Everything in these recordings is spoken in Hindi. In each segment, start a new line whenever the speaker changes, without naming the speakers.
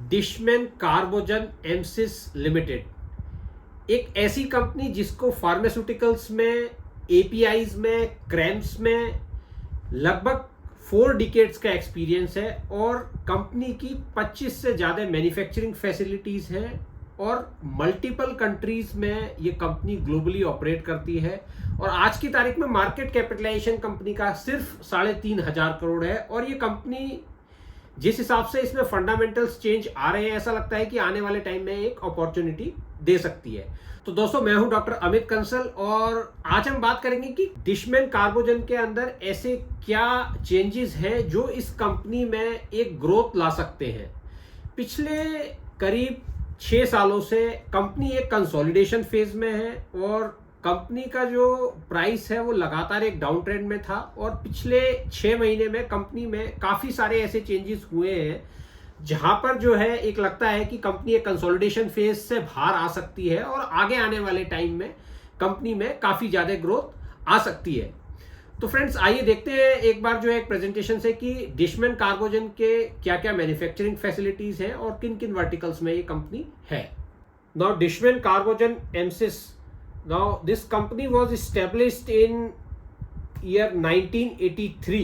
डिशमैन कार्बोजन एमसिस लिमिटेड एक ऐसी कंपनी जिसको फार्मास्यूटिकल्स में, एपीआईज में, क्रैम्स में लगभग 4 डिकेड्स का एक्सपीरियंस है और कंपनी की 25 से ज़्यादा मैन्युफैक्चरिंग फैसिलिटीज़ हैं और मल्टीपल कंट्रीज में ये कंपनी ग्लोबली ऑपरेट करती है। और आज की तारीख में मार्केट कैपिटलाइजेशन कंपनी का सिर्फ 3,500 करोड़ है। और ये कंपनी जिस हिसाब से इसमें फंडामेंटल्स चेंज आ रहे हैं, ऐसा लगता है कि आने वाले टाइम में एक अपॉर्चुनिटी दे सकती है। तो दोस्तों, मैं हूं डॉक्टर अमित कंसल और आज हम बात करेंगे कि डिशमैन कार्बोजन के अंदर ऐसे क्या चेंजेस हैं जो इस कंपनी में एक ग्रोथ ला सकते हैं। पिछले करीब 6 सालों से कंपनी एक कंसोलिडेशन फेज में है और कंपनी का जो प्राइस है वो लगातार एक डाउन ट्रेंड में था। और पिछले 6 महीने में कंपनी में काफ़ी सारे ऐसे चेंजेस हुए हैं जहां पर जो है एक लगता है कि कंपनी एक कंसोलिडेशन फेज से बाहर आ सकती है और आगे आने वाले टाइम में कंपनी में काफ़ी ज़्यादा ग्रोथ आ सकती है। तो फ्रेंड्स, आइए देखते हैं एक बार जो है एक प्रेजेंटेशन से कि डिशमैन कार्बोजन के क्या क्या मैन्युफैक्चरिंग फैसिलिटीज़ हैं और किन किन वर्टिकल्स में ये कंपनी है। Now Dishman Carbogen Amcis, now this company was established in year 1983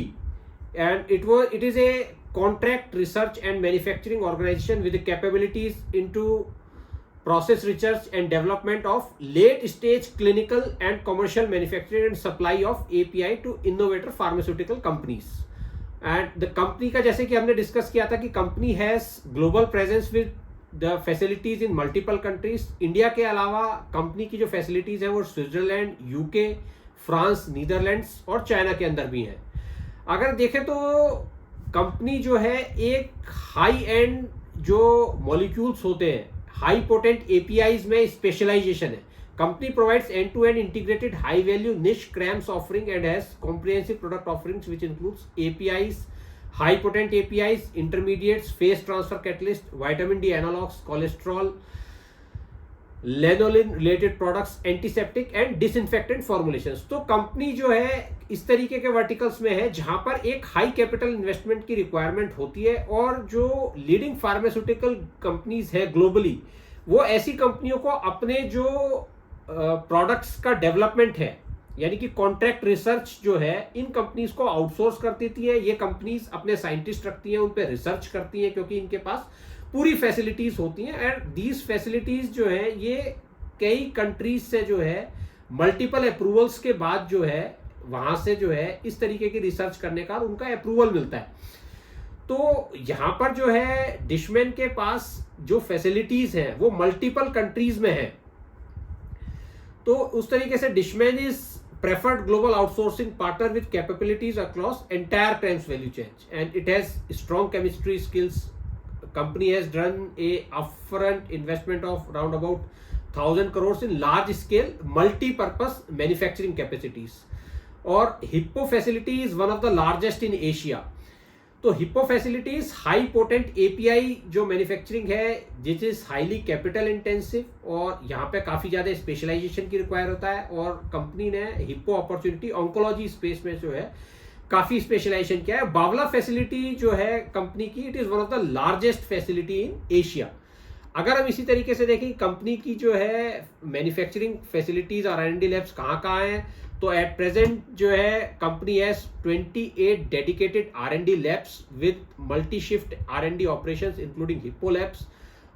and it is a contract research and manufacturing organization with the capabilities into process research and development of late stage clinical and commercial manufacturing and supply of API to innovator pharmaceutical companies. And the company का जैसे कि हमने डिस्कस किया था कि company has global presence with the facilities in multiple countries. India के अलावा कंपनी की जो फैसिलिटीज है वो स्विट्जरलैंड, यूके, फ्रांस, नीदरलैंड्स और चाइना के अंदर भी है। अगर देखें तो कंपनी जो है एक हाई एंड जो मॉलिक्यूल्स होते हैं, हाई पोटेंट एपीआईज में स्पेशलाइजेशन है। Company provides end to end integrated high value niche CRAMS offering and has comprehensive product offerings which includes APIs, high potent APIs, intermediates, phase transfer catalyst, vitamin D analogs, cholesterol, lanolin related products, antiseptic and disinfectant formulations। तो कंपनी जो है इस तरीके के वर्टिकल्स में है जहां पर एक हाई कैपिटल इन्वेस्टमेंट की रिक्वायरमेंट होती है और जो लीडिंग फार्मास्यूटिकल कंपनीज है ग्लोबली, वो ऐसी कंपनियों को अपने जो प्रोडक्ट्स का डेवलपमेंट है, यानी कि कॉन्ट्रैक्ट रिसर्च जो है, इन कंपनीज को आउटसोर्स कर देती है। ये कंपनीज अपने साइंटिस्ट रखती हैं, उन पे रिसर्च करती हैं क्योंकि इनके पास पूरी फैसिलिटीज होती हैं। एंड दीज फैसिलिटीज जो है ये कई कंट्रीज से जो है मल्टीपल अप्रूवल्स के बाद जो है वहां से जो है इस तरीके की रिसर्च करने का उनका अप्रूवल मिलता है। तो यहां पर जो है डिशमैन के पास जो फैसिलिटीज हैं वो मल्टीपल कंट्रीज में है। तो उस तरीके से Dishman is preferred global outsourcing partner with capabilities across entire CRAMS value chain and it has strong chemistry skills. Company has done a upfront investment of around about 1,000 crores in large scale multi-purpose manufacturing capacities. और hippo facility is one of the largest in Asia. तो hippo facilities high potent API जो मैन्युफैक्चरिंग है जिस इज हाईली कैपिटल इंटेंसिव और यहाँ पे काफ़ी ज़्यादा स्पेशलाइजेशन की रिक्वायर होता है। और कंपनी ने हिप्पो अपॉर्चुनिटी ऑन्कोलॉजी स्पेस में जो है काफ़ी स्पेशलाइजेशन किया है। बावला फैसिलिटी जो है कंपनी की, it is one of the largest facility in Asia. अगर हम इसी तरीके से देखें कंपनी की जो है मैन्युफैक्चरिंग फैसिलिटीज और R&D लैब्स कहाँ कहाँ हैं, तो एट प्रेजेंट जो है company has 28 dedicated R&D labs with multi shift R&D operations including hippo labs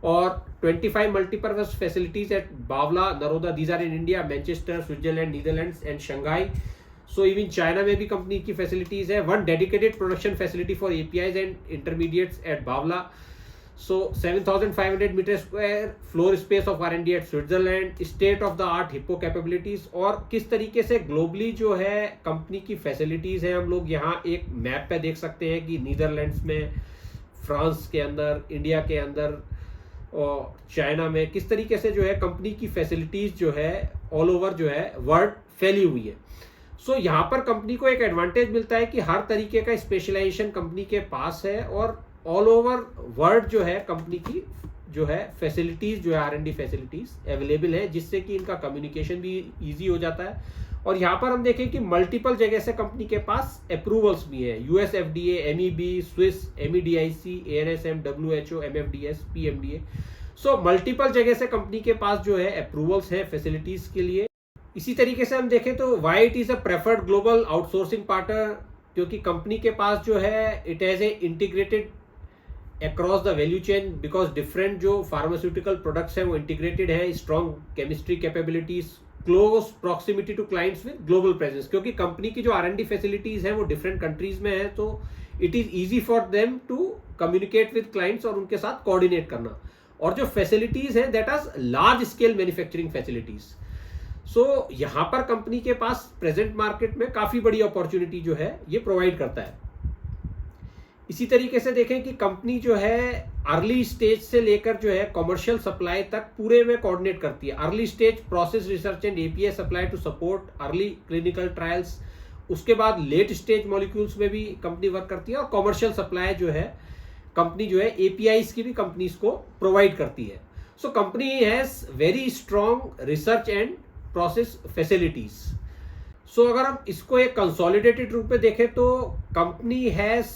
और 25 multipurpose facilities at Bawla, Naroda. These are in India, Manchester, Switzerland, Netherlands and Shanghai. So even China में भी कंपनी की फैसिलिटीज है। 1 dedicated production facility for APIs and intermediates at Bawla. So 7,500 meter square floor space of R&D at Switzerland, state of the art hippo capabilities. और किस तरीके से ग्लोबली जो है कंपनी की फैसिलिटीज है हम लोग यहाँ एक मैप पे देख सकते हैं कि नीदरलैंड्स में, फ्रांस के अंदर, इंडिया के अंदर और चाइना में किस तरीके से जो है कंपनी की फैसिलिटीज जो है ऑल ओवर जो है वर्ल्ड फैली हुई है। सो यहाँ पर कंपनी को एक एडवांटेज मिलता है कि हर तरीके का स्पेशलाइजेशन कंपनी के पास है और ऑल ओवर वर्ल्ड जो है कंपनी की जो है फैसिलिटीज जो है R&D फैसिलिटीज अवेलेबल है, जिससे कि इनका कम्युनिकेशन भी इजी हो जाता है और यहाँ पर हम देखें कि मल्टीपल जगह से कंपनी के पास अप्रूवल्स भी है, US FDA, MEB, Swiss, MEDIC, ANSM, WHO, MFDS, PMDA. So multiple जगह से कंपनी के पास जो है अप्रूवल्स है फैसिलिटीज के लिए। इसी तरीके से हम देखें तो why it is a preferred global outsourcing partner, क्योंकि कंपनी के पास जो है it has a integrated across the value chain, because different जो फार्मास्यूटिकल प्रोडक्ट्स हैं वो इंटीग्रेटेड है, strong chemistry capabilities, close proximity to clients with global presence, क्योंकि कंपनी की जो R&D फैसिलिटीज हैं वो डिफरेंट कंट्रीज में है, तो it is easy for them to communicate with clients और उनके साथ कोऑर्डिनेट करना। और जो फैसिलिटीज है that are large scale manufacturing facilities. So यहां पर कंपनी के पास प्रेजेंट मार्केट में काफी बड़ी अपॉर्चुनिटी जो है ये प्रोवाइड करता है। इसी तरीके से देखें कि कंपनी जो है अर्ली स्टेज से लेकर जो है कमर्शियल सप्लाई तक पूरे में कोऑर्डिनेट करती है। Early stage process research and API supply to support early clinical trials, उसके बाद लेट स्टेज मॉलिक्यूल्स में भी कंपनी वर्क करती है, और कमर्शियल सप्लाई जो है कंपनी जो है एपीआईज की भी कंपनीज को प्रोवाइड करती है। So company has very strong research and process facilities. So अगर हम इसको एक कंसोलिडेटेड रूप में देखें तो company has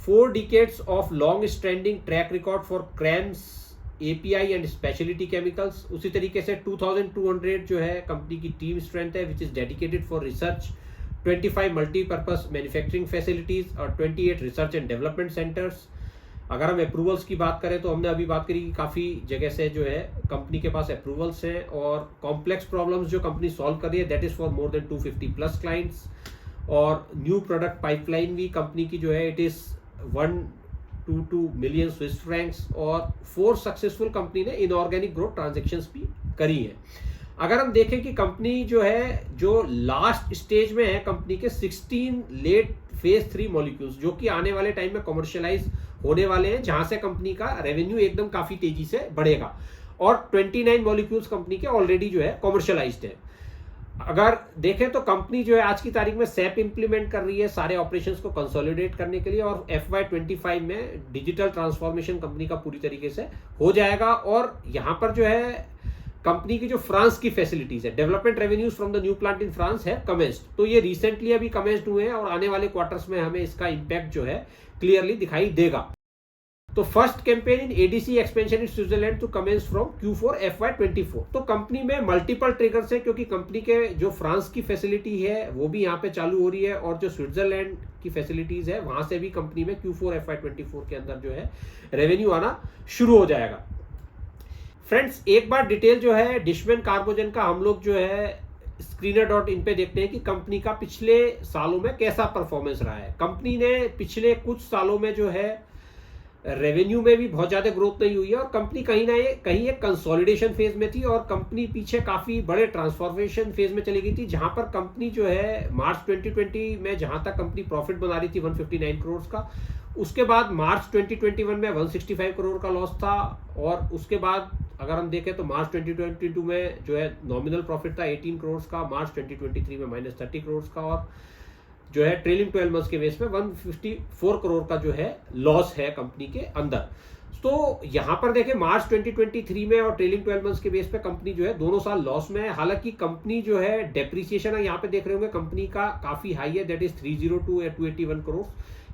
4 decades of long standing track record for CRAMS, API and specialty chemicals। उसी तरीके से 2200 जो है कंपनी की टीम स्ट्रेंथ है, which is dedicated for research, 25 multipurpose manufacturing facilities और 28 रिसर्च एंड डेवलपमेंट सेंटर्स। अगर हम अप्रूवल्स की बात करें तो हमने अभी बात करी कि काफ़ी जगह से जो है कंपनी के पास अप्रूवल्स हैं, और कॉम्प्लेक्स प्रॉब्लम्स जो कंपनी सॉल्व कर रही है that is for more than 250+ clients. और न्यू प्रोडक्ट पाइपलाइन भी कंपनी की जो है it is 122 million Swiss Franks, और 4 सक्सेसफुल कंपनी ने इनऑर्गेनिक ग्रोथ ट्रांजेक्शंस भी करी है। अगर हम देखें कि कंपनी जो है जो लास्ट स्टेज में है कंपनी के 16 लेट फेज 3 मॉलिक्यूल्स जो कि आने वाले टाइम में कमर्शियलाइज होने वाले हैं, जहां से कंपनी का रेवेन्यू एकदम काफी तेजी से बढ़ेगा, और 29 मॉलिक्यूल्स कंपनी के ऑलरेडी जो है कमर्शियलाइज्ड है। अगर देखें तो कंपनी जो है आज की तारीख में SAP इंप्लीमेंट कर रही है सारे ऑपरेशंस को कंसोलिडेट करने के लिए, और FY25 में डिजिटल ट्रांसफॉर्मेशन कंपनी का पूरी तरीके से हो जाएगा। और यहाँ पर जो है कंपनी की जो फ्रांस की फैसिलिटीज है, development revenues from the new plant in France है कमेंस्ड, तो ये रिसेंटली अभी कमेंस्ड हुए हैं, और आने वाले क्वार्टर्स में हमें इसका इम्पैक्ट जो है क्लियरली दिखाई देगा। तो first campaign in ADC expansion in Switzerland to commence from Q4 FY24। तो कंपनी में मल्टीपल ट्रिगर्स है, क्योंकि कंपनी के जो फ्रांस की फैसिलिटी है वो भी यहाँ पे चालू हो रही है, और जो स्विट्जरलैंड की फैसिलिटीज है वहां से भी कंपनी में Q4 FY24 के अंदर जो है रेवेन्यू आना शुरू हो जाएगा। फ्रेंड्स, एक बार डिटेल जो है डिशमैन कार्बोजन का हम लोग जो है screener.in पे देखते हैं कि कंपनी का पिछले सालों में कैसा परफॉर्मेंस रहा है। कंपनी ने पिछले कुछ सालों में जो है रेवेन्यू में भी बहुत ज्यादा ग्रोथ नहीं हुई है, और कंपनी कहीं ना कहीं एक कंसोलिडेशन फेज में थी, और कंपनी पीछे काफी बड़े ट्रांसफॉर्मेशन फेज में चली गई थी, जहां पर कंपनी जो है मार्च 2020 में जहां तक कंपनी प्रॉफिट बना रही थी 159 करोड़ का, उसके बाद मार्च 2021 में 165 करोड़ का लॉस था, और उसके बाद अगर हम देखें तो मार्च 2022 में जो है नॉमिनल प्रॉफिट था 18 करोड़ का, मार्च 2023 में -30 करोड़ का, और जो है ट्रेलिंग 12 मंथ्स के बेस में 154 करोड़ का जो है लॉस है कंपनी के अंदर। तो यहां पर देखें मार्च 2023 में और ट्रेलिंग 12 मंथ्स के बेस पे कंपनी जो है दोनों साल लॉस में है। हालांकि कंपनी जो है डेप्रिसिएशन है यहाँ पे देख रहे होंगे कंपनी का काफी हाई है, दैट इज 302 या 281 करोड़।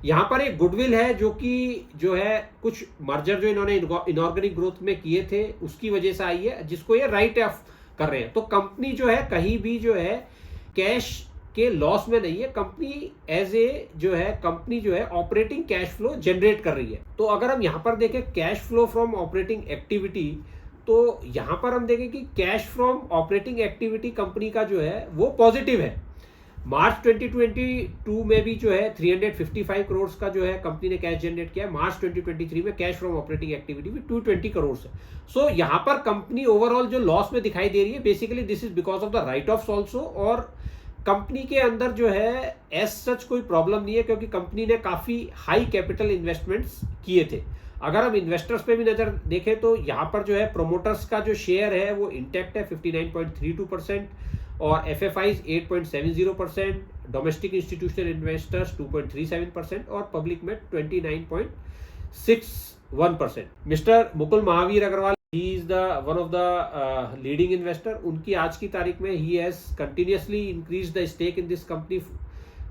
यहाँ पर एक गुडविल है जो कि जो है कुछ मर्जर जो इन्होंने इनऑर्गेनिक ग्रोथ में किए थे उसकी वजह से आई है, जिसको ये राइट ऑफ कर रहे हैं। तो कंपनी जो है कहीं भी जो है कैश के लॉस में नहीं है, कंपनी एज ए जो है कंपनी जो है ऑपरेटिंग कैश फ्लो जनरेट कर रही है। तो अगर हम यहाँ पर देखें cash flow from operating activity, तो यहाँ पर हम देखें कि cash from operating activity company का जो है वो पॉजिटिव है। मार्च 2022 में भी जो है 355 करोड़ का जो है कंपनी ने कैश जनरेट किया है। मार्च 2023 में कैश फ्रॉम ऑपरेटिंग एक्टिविटी भी 220 करोड़ है। सो यहाँ पर कंपनी ओवरऑल जो लॉस में दिखाई दे रही है, basically this is because of the right offs also, और कंपनी के अंदर जो है एज सच कोई प्रॉब्लम नहीं है, क्योंकि कंपनी ने काफी हाई कैपिटल इन्वेस्टमेंट्स किए थे। अगर हम इन्वेस्टर्स पे भी नजर देखें तो यहाँ पर जो है प्रोमोटर्स का जो शेयर है वो इंटैक्ट है 59.32%, और FFIs 8.70%, डोमेस्टिक इंस्टीट्यूशनल इन्वेस्टर्स 2.37%, और पब्लिक में 29.61%। Mister Mukul Mahavir Agarwal he is the one of the leading investor. उनकी आज की तारीख में he has continuously increase the stake in this company.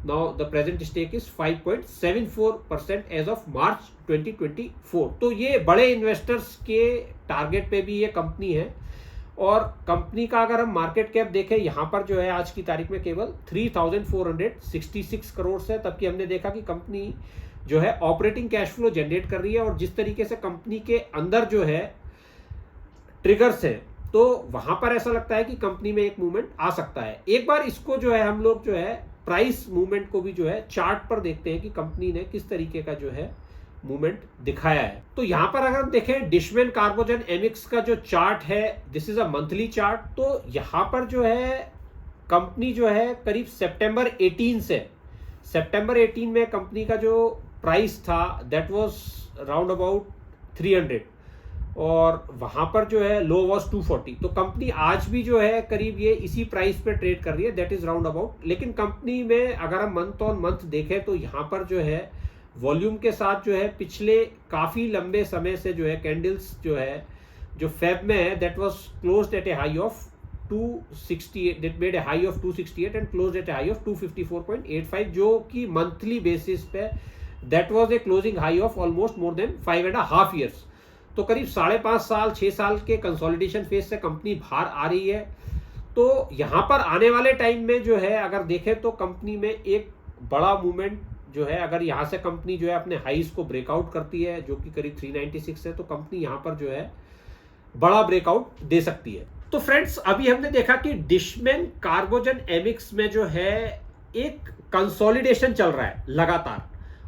Now the present stake is 5.74% as of March 2024। तो ये बड़े इन्वेस्टर्स के टारगेट पे भी ये कंपनी है। और कंपनी का अगर हम मार्केट कैप देखें यहाँ पर जो है आज की तारीख में केवल 3,466 करोड़ है। तब कि हमने देखा कि कंपनी जो है ऑपरेटिंग कैश फ्लो जनरेट कर रही है और जिस तरीके से कंपनी के अंदर जो है ट्रिगर्स है तो वहां पर ऐसा लगता है कि कंपनी में एक मूवमेंट आ सकता है। एक बार इसको जो है हम लोग जो है प्राइस मूवमेंट को भी जो है चार्ट पर देखते हैं कि कंपनी ने किस तरीके का जो है मूवमेंट दिखाया है। तो यहां पर अगर हम देखें डिशमैन कार्बोजन एमिक्स का जो चार्ट है, this is a monthly chart. तो यहां पर जो है कंपनी जो है करीब सितंबर 18 में कंपनी का जो प्राइस था दैट वाज राउंड अबाउट 300 और वहां पर जो है लो वाज 240। तो कंपनी आज भी जो है करीब ये इसी प्राइस पे ट्रेड कर रही है, दैट इज राउंड अबाउट। लेकिन कंपनी में अगर हम मंथ ऑन मंथ देखें तो यहाँ पर जो है वॉल्यूम के साथ जो है पिछले काफी लंबे समय से जो है कैंडल्स जो है जो फेब में है that was closed eight A high of 268, that made a high of 268 and closed eight A high of 254.85, जो कि मंथली बेसिस पे that was a closing high of almost more than 5.5 years. तो करीब 5.5 साल 6 साल के कंसोलिडेशन फेज से कंपनी बाहर आ रही है। तो यहाँ पर आने वाले टाइम में जो है अगर देखें तो कंपनी में एक बड़ा मूवमेंट जो है अगर यहाँ से कंपनी जो है अपने हाईज को ब्रेकआउट करती है जो कि करीब 396 है तो कंपनी यहाँ पर जो है बड़ा ब्रेकआउट दे सकती है। तो फ्रेंड्स अभी हमने देखा कि डिशमैन कार्बोजन एमिक्स में जो है एक कंसोलिडेशन चल रहा है लगातार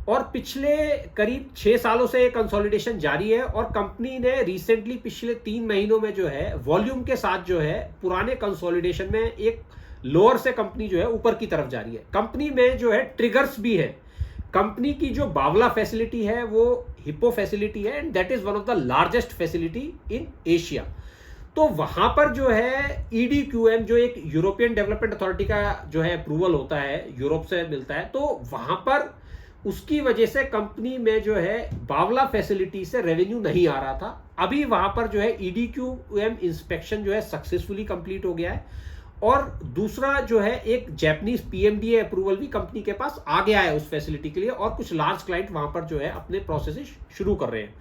और पिछले करीब 6 सालों से ये कंसोलिडेशन जारी है और कंपनी ने रिसेंटली पिछले 3 महीनों में जो है वॉल्यूम के साथ जो है पुराने कंसोलिडेशन में एक लोअर से कंपनी जो है ऊपर की तरफ जा रही है। कंपनी में जो है ट्रिगर्स भी है। कंपनी की जो बावला फैसिलिटी है वो हिप्पो फैसिलिटी है and that is one of the largest facility in Asia. तो वहां पर जो है EDQM जो एक यूरोपियन डेवलपमेंट अथॉरिटी का जो है अप्रूवल होता है, यूरोप से मिलता है, तो वहां पर उसकी वजह से कंपनी में जो है बावला फैसिलिटी से रेवेन्यू नहीं आ रहा था। अभी वहां पर जो है EDQM इंस्पेक्शन जो है सक्सेसफुली कंप्लीट हो गया है और दूसरा जो है एक जैपनीज PMDA अप्रूवल भी कंपनी के पास आ गया है उस फैसिलिटी के लिए और कुछ लार्ज क्लाइंट वहां पर जो है अपने प्रोसेस शुरू कर रहे हैं।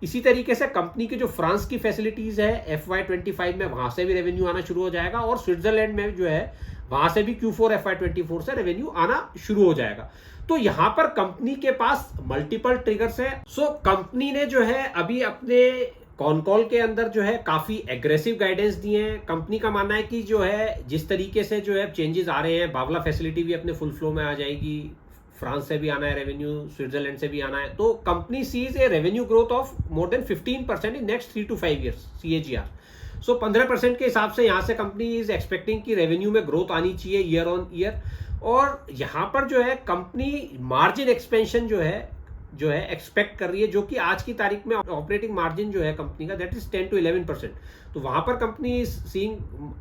इसी तरीके से कंपनी की जो फ्रांस की फैसिलिटीज है FY25 में वहां से भी रेवेन्यू आना शुरू हो जाएगा और स्विट्जरलैंड में जो है वहां से भी Q4 FY24 से रेवेन्यू आना शुरू हो जाएगा। तो यहां पर कंपनी के पास मल्टीपल ट्रिगर्स है। सो कंपनी ने जो है अभी अपने कॉल के अंदर जो है काफी एग्रेसिव गाइडेंस दिए हैं। कंपनी का मानना है कि जो है जिस तरीके से जो है चेंजेस आ रहे हैं, बावला फैसिलिटी भी अपने फुल फ्लो में आ जाएगी, फ्रांस से भी आना है रेवेन्यू, स्विट्जरलैंड से भी आना है, तो company sees a revenue growth of more than 15% in next 3 to 5 years CAGR। So 15% के हिसाब से यहाँ से कंपनी इज एक्सपेक्टिंग कि रेवेन्यू में ग्रोथ आनी चाहिए ईयर ऑन ईयर। और यहाँ पर जो है कंपनी मार्जिन एक्सपेंशन जो है एक्सपेक्ट कर रही है, जो कि आज की तारीख में ऑपरेटिंग मार्जिन जो है कंपनी का दैट इज 10 to 11%। तो वहां पर company is seeing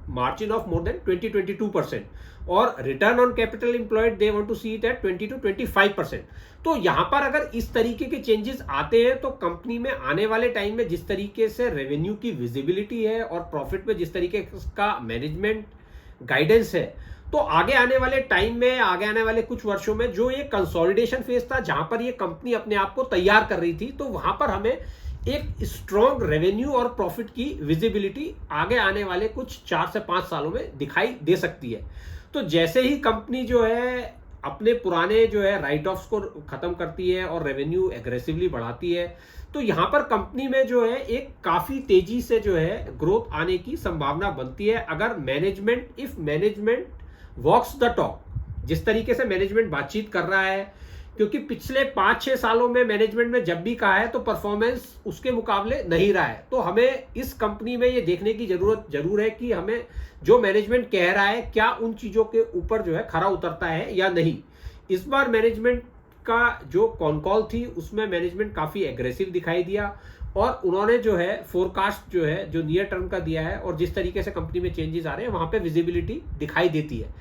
margin of more than 20-22% और return on capital employed they want to see it at 20 to 25%। तो यहां पर अगर इस तरीके के चेंजेस आते हैं तो कंपनी में आने वाले टाइम में जिस तरीके से रेवेन्यू की विजिबिलिटी है और प्रॉफिट में जिस तरीके का मैनेजमेंट गाइडेंस है, तो आगे आने वाले टाइम में, आगे आने वाले कुछ वर्षों में जो ये कंसोलिडेशन फेज था जहां पर ये कंपनी अपने आप को तैयार कर रही थी, तो वहां पर हमें एक स्ट्रॉन्ग रेवेन्यू और प्रॉफिट की विजिबिलिटी आगे आने वाले कुछ 4 से 5 सालों में दिखाई दे सकती है। तो जैसे ही कंपनी जो है अपने पुराने जो है राइट ऑफ्स को खत्म करती है और रेवेन्यू एग्रेसिवली बढ़ाती है, तो यहां पर कंपनी में जो है एक काफी तेजी से जो है ग्रोथ आने की संभावना बनती है अगर मैनेजमेंट वॉक्स द टॉक, जिस तरीके से मैनेजमेंट बातचीत कर रहा है। क्योंकि पिछले 5-6 सालों में मैनेजमेंट ने जब भी कहा है तो परफॉर्मेंस उसके मुकाबले नहीं रहा है। तो हमें इस कंपनी में ये देखने की जरूरत जरूर है कि हमें जो मैनेजमेंट कह रहा है क्या उन चीजों के ऊपर जो है खरा उतरता है या नहीं। इस बार मैनेजमेंट का जो कॉल थी उसमें मैनेजमेंट काफी एग्रेसिव दिखाई दिया और उन्होंने जो है फोरकास्ट जो है जो नियर टर्म का दिया है और जिस तरीके से कंपनी में चेंजेस आ रहे हैं वहां पे विजिबिलिटी दिखाई देती है।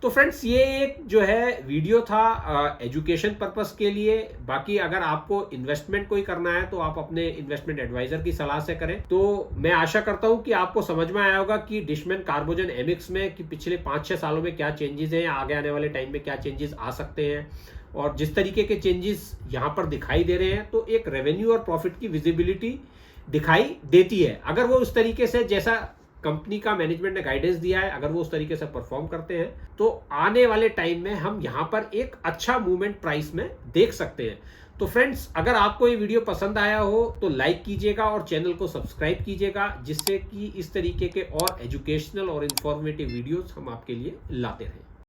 तो फ्रेंड्स ये एक जो है वीडियो था एजुकेशन पर्पस के लिए। बाकी अगर आपको इन्वेस्टमेंट कोई करना है तो आप अपने इन्वेस्टमेंट एडवाइजर की सलाह से करें। तो मैं आशा करता हूं कि आपको समझ में आया होगा कि डिशमैन कार्बोजन एमिक्स में कि पिछले 5-6 सालों में क्या चेंजेस हैं, आगे आने वाले टाइम में क्या चेंजेस आ सकते हैं, और जिस तरीके के चेंजेस यहाँ पर दिखाई दे रहे हैं तो एक रेवेन्यू और प्रॉफिट की विजिबिलिटी दिखाई देती है। अगर वो उस तरीके से जैसा कंपनी का मैनेजमेंट ने गाइडेंस दिया है, अगर वो उस तरीके से परफॉर्म करते हैं तो आने वाले टाइम में हम यहाँ पर एक अच्छा मूवमेंट प्राइस में देख सकते हैं। तो फ्रेंड्स, अगर आपको ये वीडियो पसंद आया हो तो लाइक कीजिएगा और चैनल को सब्सक्राइब कीजिएगा, जिससे कि इस तरीके के और एजुकेशनल और इंफॉर्मेटिव वीडियोस हम आपके लिए लाते रहें।